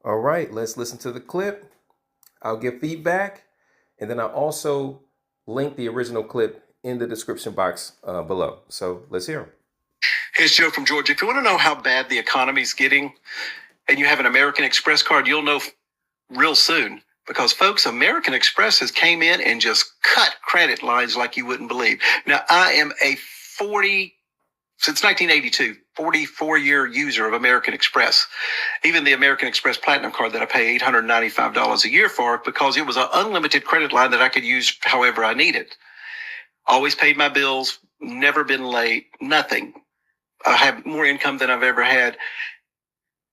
All right, let's listen to the clip. I'll give feedback, and then I'll also link the original clip in the description box below. So let's hear them. Hey, it's Joe from Georgia. If you want to know how bad the economy's getting and you have an American Express card, you'll know real soon. Because, folks, American Express has came in and just cut credit lines like you wouldn't believe. Now, I am a since 1982, 44-year user of American Express. Even the American Express Platinum card that I pay $895 a year for, because it was an unlimited credit line that I could use however I needed. Always paid my bills, never been late, nothing. I have more income than I've ever had.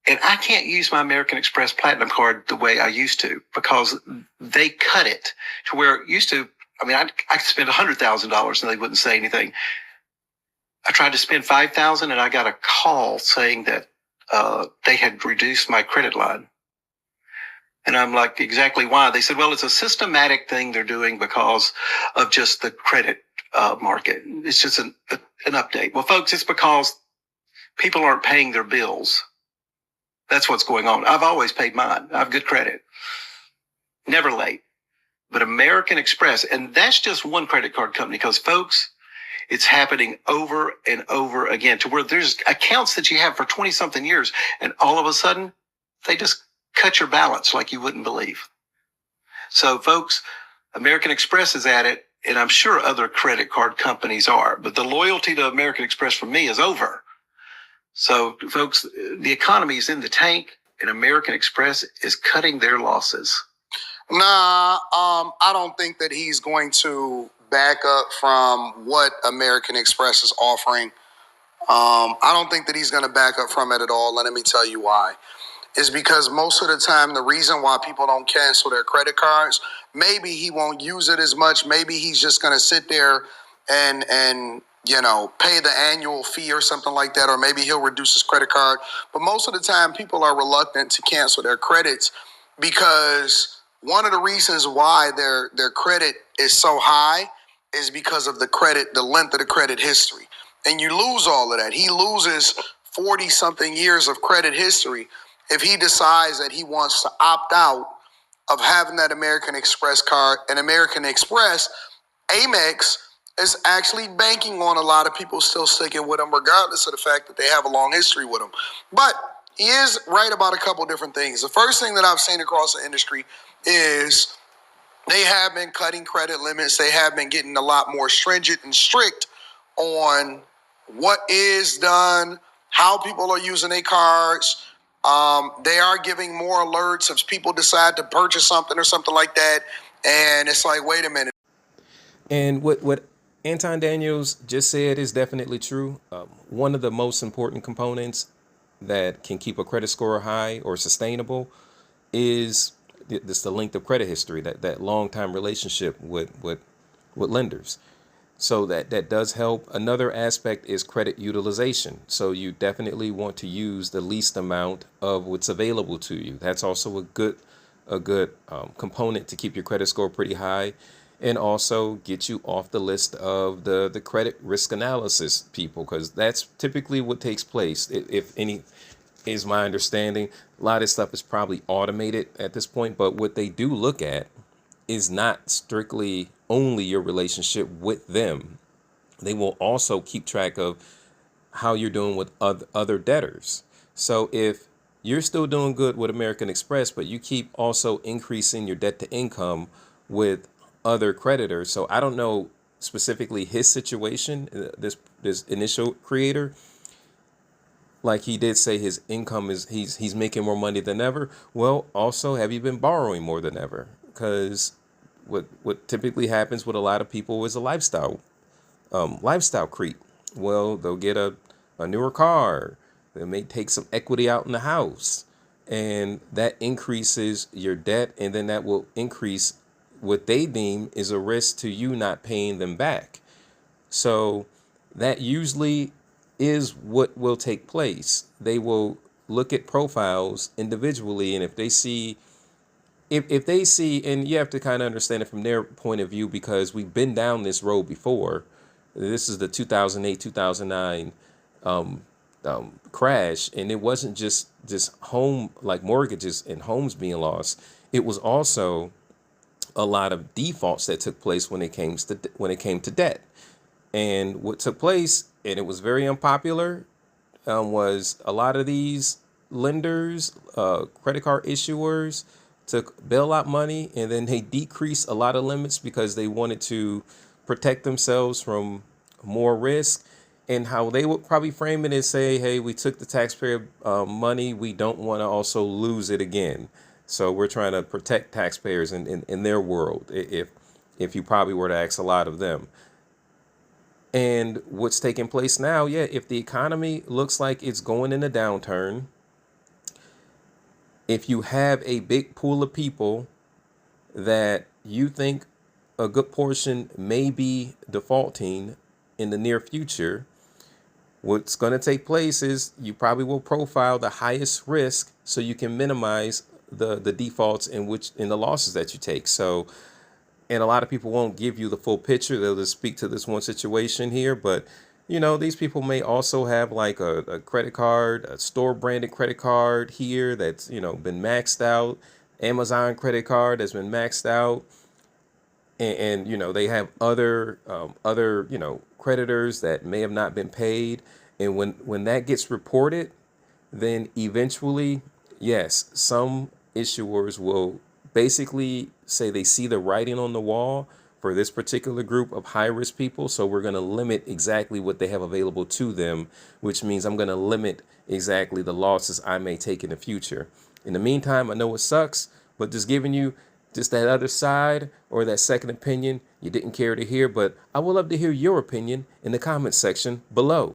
And I can't use my American Express Platinum card the way I used to, because they cut it to where it used to. I mean, I could spend $100,000 and they wouldn't say anything. I tried to spend $5,000 and I got a call saying that they had reduced my credit line. And I'm like, exactly why? They said, well, it's a systematic thing they're doing because of just the credit market. It's just an update. Well, folks, it's because people aren't paying their bills. That's what's going on. I've always paid mine. I have good credit. Never late. But American Express, and that's just one credit card company, because, folks, it's happening over and over again to where there's accounts that you have for 20-something years, and all of a sudden, they just cut your balance like you wouldn't believe. So, folks, American Express is at it, and I'm sure other credit card companies are. But the loyalty to American Express for me is over. So, folks, the economy is in the tank, and American Express is cutting their losses. Nah, I don't think that he's going to back up from what American Express is offering. I don't think that he's going to back up from it at all. Let me tell you why. Is because most of the time, the reason why people don't cancel their credit cards, maybe he won't use it as much. Maybe he's just going to sit there and pay the annual fee or something like that, or maybe he'll reduce his credit card. But most of the time, people are reluctant to cancel their credits because one of the reasons why their credit is so high is because of the length of the credit history. And you lose all of that. He loses 40-something years of credit history if he decides that he wants to opt out of having that American Express card. And American Express, Amex, is actually banking on a lot of people still sticking with them, regardless of the fact that they have a long history with them. But he is right about a couple different things. The first thing that I've seen across the industry is they have been cutting credit limits. They have been getting a lot more stringent and strict on what is done, how people are using their cards. They are giving more alerts if people decide to purchase something or something like that. And it's like, wait a minute. And what Anton Daniels just said is definitely true. One of the most important components that can keep a credit score high or sustainable is the length of credit history, that long-time relationship with lenders. So that does help. Another aspect is credit utilization. So you definitely want to use the least amount of what's available to you. That's also a good component to keep your credit score pretty high, and also get you off the list of the credit risk analysis people, because that's typically what takes place. If any is my understanding, a lot of stuff is probably automated at this point, but what they do look at is not strictly only your relationship with them. They will also keep track of how you're doing with other debtors. So if you're still doing good with American Express, but you keep also increasing your debt to income with other creditors. So I don't know specifically his situation, this initial creator. Like he did say, his income is he's making more money than ever. Well, also, have you been borrowing more than ever? Because what typically happens with a lot of people is a lifestyle creep. Well, they'll get a newer car. They may take some equity out in the house, and that increases your debt, and then that will increase what they deem is a risk to you not paying them back. So that usually is what will take place. They will look at profiles individually, and if they see, and you have to kind of understand it from their point of view, because we've been down this road before. This is the 2008, 2009 crash, and it wasn't just home like mortgages and homes being lost. It was also a lot of defaults that took place when it came to debt. And what took place, and it was very unpopular, was a lot of these lenders, credit card issuers, took bailout money and then they decreased a lot of limits because they wanted to protect themselves from more risk. And how they would probably frame it is say, hey, we took the taxpayer money. We don't want to also lose it again. So we're trying to protect taxpayers in their world, if you probably were to ask a lot of them. And what's taking place now, yeah, if the economy looks like it's going in a downturn, if you have a big pool of people that you think a good portion may be defaulting in the near future, what's going to take place is you probably will profile the highest risk so you can minimize the defaults in the losses that you take. So, and a lot of people won't give you the full picture. They'll just speak to this one situation here, but these people may also have like a credit card, a store branded credit card here that's, been maxed out, Amazon credit card that's been maxed out. And they have other creditors that may have not been paid. And when that gets reported, then eventually, yes, some issuers will basically say they see the writing on the wall for this particular group of high risk people. So we're going to limit exactly what they have available to them, which means I'm going to limit exactly the losses I may take in the future. In the meantime, I know it sucks, but just giving you just that other side or that second opinion you didn't care to hear. But I would love to hear your opinion in the comments section below.